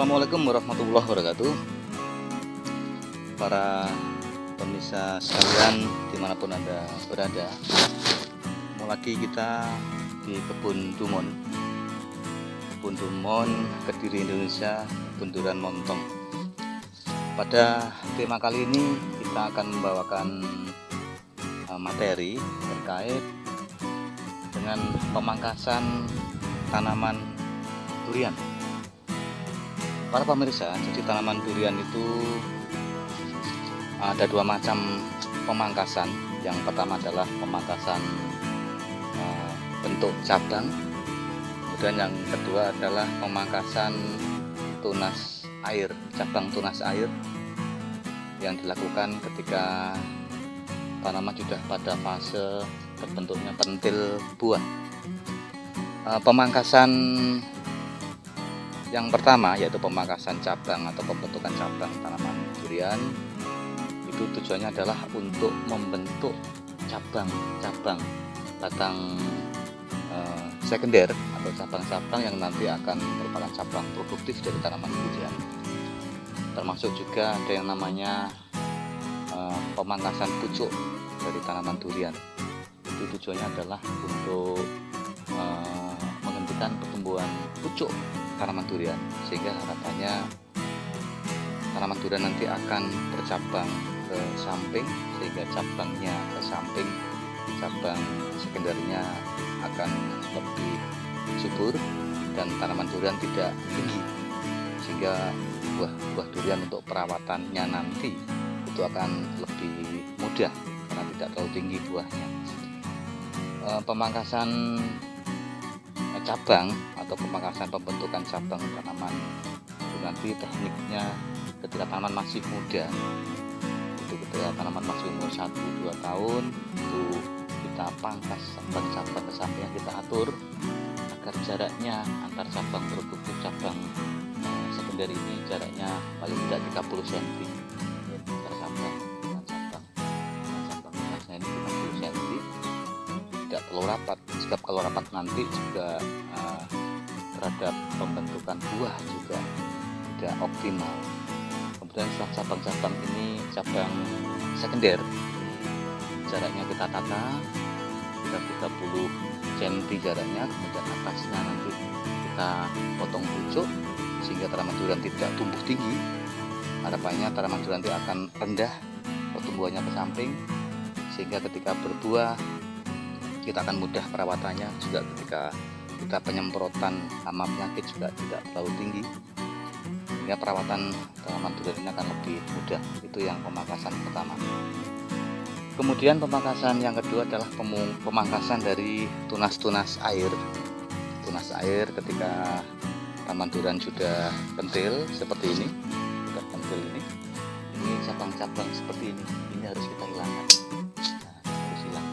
Assalamualaikum warahmatullahi wabarakatuh. Para pemirsa sekalian dimanapun Anda berada, ketemu lagi kita di Kebun Dumon Kediri, Indonesia, Bunduran Montong. Pada tema kali ini kita akan membawakan materi terkait dengan pemangkasan tanaman durian. Para pemirsa, jadi tanaman durian itu ada dua macam pemangkasan. Yang pertama adalah pemangkasan bentuk cabang, kemudian yang kedua adalah pemangkasan tunas air, cabang tunas air, yang dilakukan ketika tanaman sudah pada fase terbentuknya pentil buah. Pemangkasan yang pertama yaitu pemangkasan cabang atau pembentukan cabang tanaman durian, itu tujuannya adalah untuk membentuk cabang-cabang batang sekunder atau cabang-cabang yang nanti akan merupakan cabang produktif dari tanaman durian. Termasuk juga ada yang namanya pemangkasan pucuk dari tanaman durian. Itu tujuannya adalah untuk menghentikan pertumbuhan pucuk tanaman durian, sehingga harapannya tanaman durian nanti akan bercabang ke samping, sehingga cabangnya ke samping, cabang sekundernya akan lebih subur dan tanaman durian tidak tinggi, sehingga buah durian untuk perawatannya nanti itu akan lebih mudah karena tidak terlalu tinggi buahnya. Pemangkasan cabang atau pemangkasan pembentukan cabang tanaman itu nanti tekniknya ketika tanaman masih muda, itu ketika tanaman masih umur 1-2 tahun, itu kita pangkas cabang-cabang ke samping, yang kita atur agar jaraknya antar cabang produktif cabang sekunder ini jaraknya paling tidak 30 cm antar cabang dengan cabang tunasnya ini 30 cm, tidak terlalu rapat, sebab kalau rapat nanti juga terhadap pembentukan buah juga tidak optimal. Kemudian setelah cabang-cabang ini cabang sekunder, jaraknya kita tata 30 cm jaraknya, kemudian atasnya nanti kita potong pucuk sehingga tanaman durian tidak tumbuh tinggi. Harapannya tanaman durian nanti akan rendah pertumbuhannya ke samping, sehingga ketika berbuah kita akan mudah perawatannya, juga ketika kita penyemprotan hama penyakit juga tidak terlalu tinggi, sehingga perawatan tanaman durian ini akan lebih mudah. Itu yang pemangkasan pertama. Kemudian pemangkasan yang kedua adalah pemangkasan dari tunas-tunas air. Tunas air ketika tanaman durian sudah pentil seperti ini, sudah pentil ini cabang-cabang seperti ini harus kita hilangkan. Harus hilang.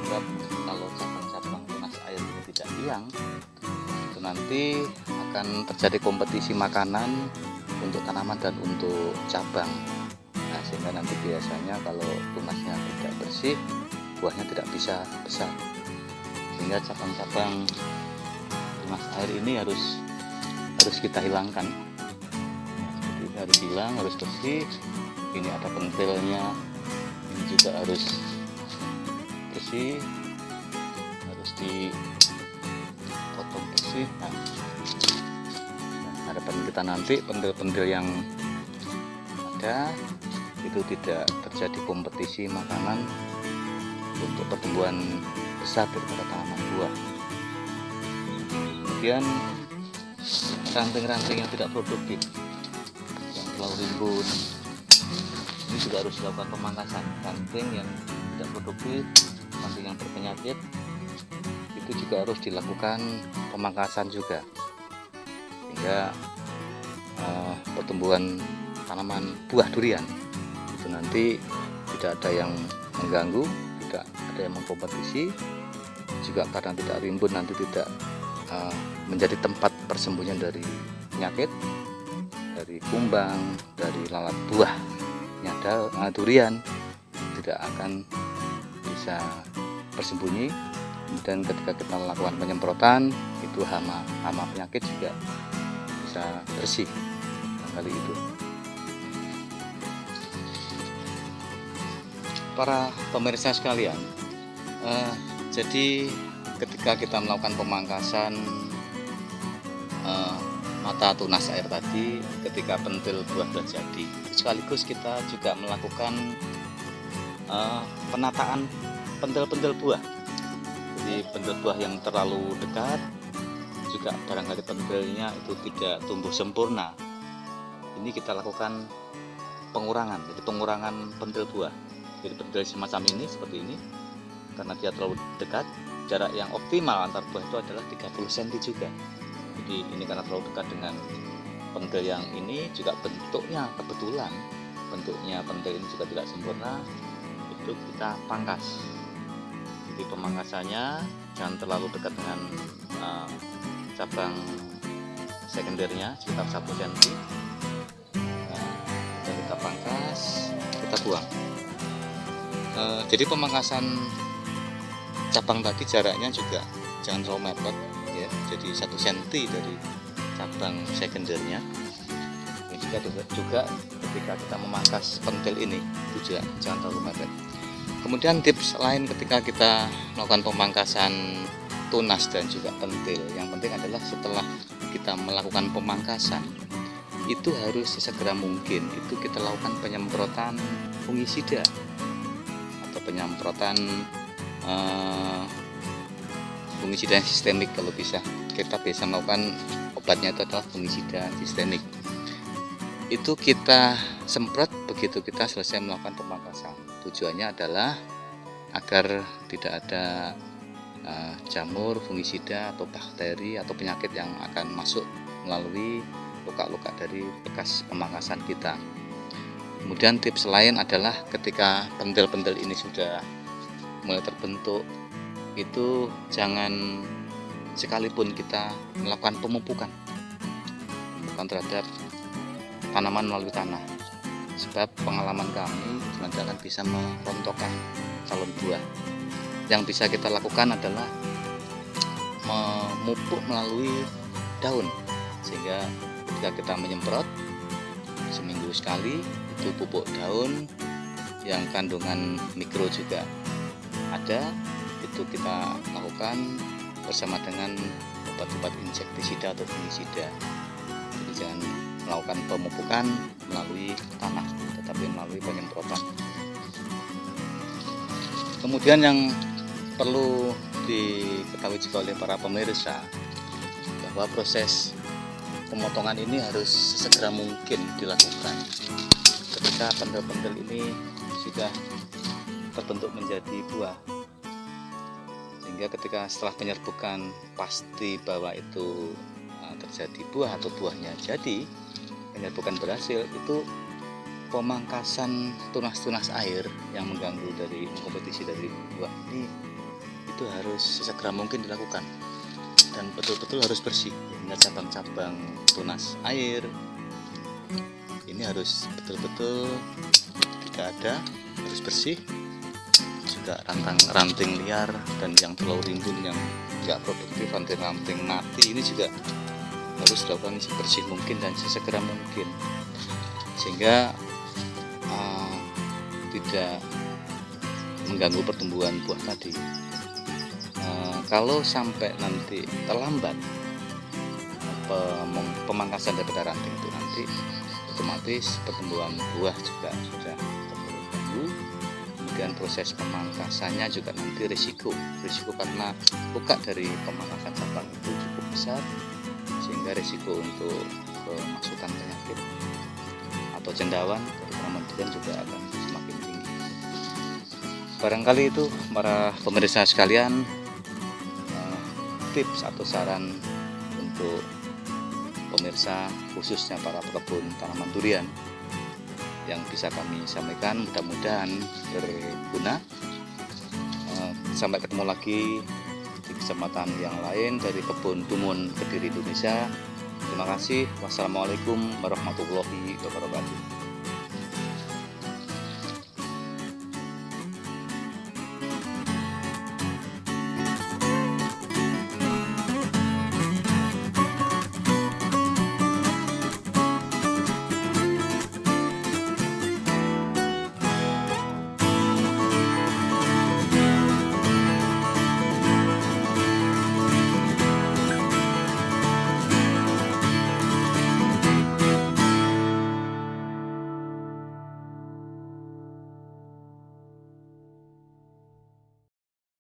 Sebab kalau cabang-cabang tunas air ini tidak hilang, itu nanti akan terjadi kompetisi makanan untuk tanaman dan untuk cabang. Nah, sehingga nanti biasanya kalau tunasnya tidak bersih, buahnya tidak bisa besar. Sehingga cabang-cabang tunas air ini harus kita hilangkan. Seperti ini harus hilang, harus bersih. Ini ada pentilnya, ini juga harus bersih, harus dipotong bersih. Nah, harapan kita nanti pentil-pentil yang ada itu tidak terjadi kompetisi makanan untuk pertumbuhan besar daripada tanaman buah. Kemudian ranting-ranting yang tidak produktif, yang terlalu rimbun, ini juga harus dilakukan pemangkasan. Ranting yang tidak produktif, ranting yang berpenyakit, itu juga harus dilakukan pemangkasan juga, sehingga pertumbuhan tanaman buah durian itu nanti tidak ada yang mengganggu, tidak ada yang mengkompetisi, juga karena tidak rimbun nanti tidak menjadi tempat persembunyian dari penyakit, dari kumbang, dari lalat buahnya durian, tidak akan bisa bersembunyi. Dan ketika kita melakukan penyemprotan, itu hama penyakit juga bisa bersih. Kali itu para pemirsa sekalian, jadi ketika kita melakukan pemangkasan mata tunas air tadi, ketika pentil buah sudah jadi, sekaligus kita juga melakukan penataan pentil-pentil buah. Jadi pentil buah yang terlalu dekat juga barangkali pentilnya itu tidak tumbuh sempurna. Ini kita lakukan pengurangan, jadi pengurangan pentil buah. Jadi pentil semacam ini, seperti ini, karena dia terlalu dekat, jarak yang optimal antar buah itu adalah 30 cm juga. Jadi ini karena terlalu dekat dengan pentil yang ini, juga bentuknya kebetulan bentuknya pentil ini juga tidak sempurna, itu kita pangkas. Jadi pemangkasannya jangan terlalu dekat dengan cabang sekundernya, sekitar 1 cm. Kita pangkas, kita buang. Jadi pemangkasan cabang tadi jaraknya juga jangan terlalu mepet ya, jadi 1 cm dari cabang sekundernya. Ini juga ketika kita memangkas pentil ini itu juga jangan terlalu mepet. Kemudian tips lain ketika kita melakukan pemangkasan tunas dan juga pentil, yang penting adalah setelah kita melakukan pemangkasan itu harus sesegera mungkin itu kita lakukan penyemprotan fungisida atau penyemprotan fungisida sistemik. Kalau bisa kita bisa melakukan obatnya itu adalah fungisida sistemik. Itu kita semprot begitu kita selesai melakukan pemangkasan. Tujuannya adalah agar tidak ada jamur, fungisida atau bakteri atau penyakit yang akan masuk melalui luka-luka dari bekas pemangkasan kita. Kemudian tips lain adalah ketika pentil-pentil ini sudah mulai terbentuk, itu jangan sekalipun kita melakukan pemupukan terhadap tanaman melalui tanah, sebab pengalaman kami nanti akan bisa merontokkan calon buah. Yang bisa kita lakukan adalah memupuk melalui daun, sehingga ketika kita menyemprot seminggu sekali, itu pupuk daun yang kandungan mikro juga ada, itu kita lakukan bersama dengan obat-obat insektisida atau fungisida. Jadi jangan melakukan pemupukan melalui tanah, tetapi melalui penyemprotan. Kemudian yang perlu diketahui juga oleh para pemirsa, bahwa proses pemotongan ini harus sesegera mungkin dilakukan ketika pentil-pentil ini sudah terbentuk menjadi buah, sehingga ketika setelah penyerbukan pasti bahwa itu terjadi buah atau buahnya jadi, penyerbukan berhasil, itu pemangkasan tunas-tunas air yang mengganggu dari kompetisi dari buah ini itu harus sesegera mungkin dilakukan dan betul-betul harus bersih. Cabang-cabang tunas air ini harus betul-betul tidak ada, harus bersih. Juga ranting liar dan yang terlalu rimbun yang tidak produktif, ranting-ranting mati ini juga harus dilakukan sebersih mungkin dan sesegera mungkin, sehingga tidak mengganggu pertumbuhan buah tadi. Kalau sampai nanti terlambat pemangkasan daripada ranting itu, nanti otomatis pertumbuhan buah juga sudah terganggu. Kemudian proses pemangkasannya juga nanti risiko karena luka dari pemangkasan cabang itu cukup besar, sehingga risiko untuk kemasukan penyakit atau cendawan dari tanaman durian juga akan semakin tinggi. Barangkali itu para pemirsa sekalian, tips atau saran untuk pemirsa, khususnya para pekebun tanaman durian, yang bisa kami sampaikan. Mudah-mudahan berguna. Sampai ketemu lagi di kesempatan yang lain dari Kebun Timun Kediri Indonesia. Terima kasih. Wassalamualaikum warahmatullahi wabarakatuh.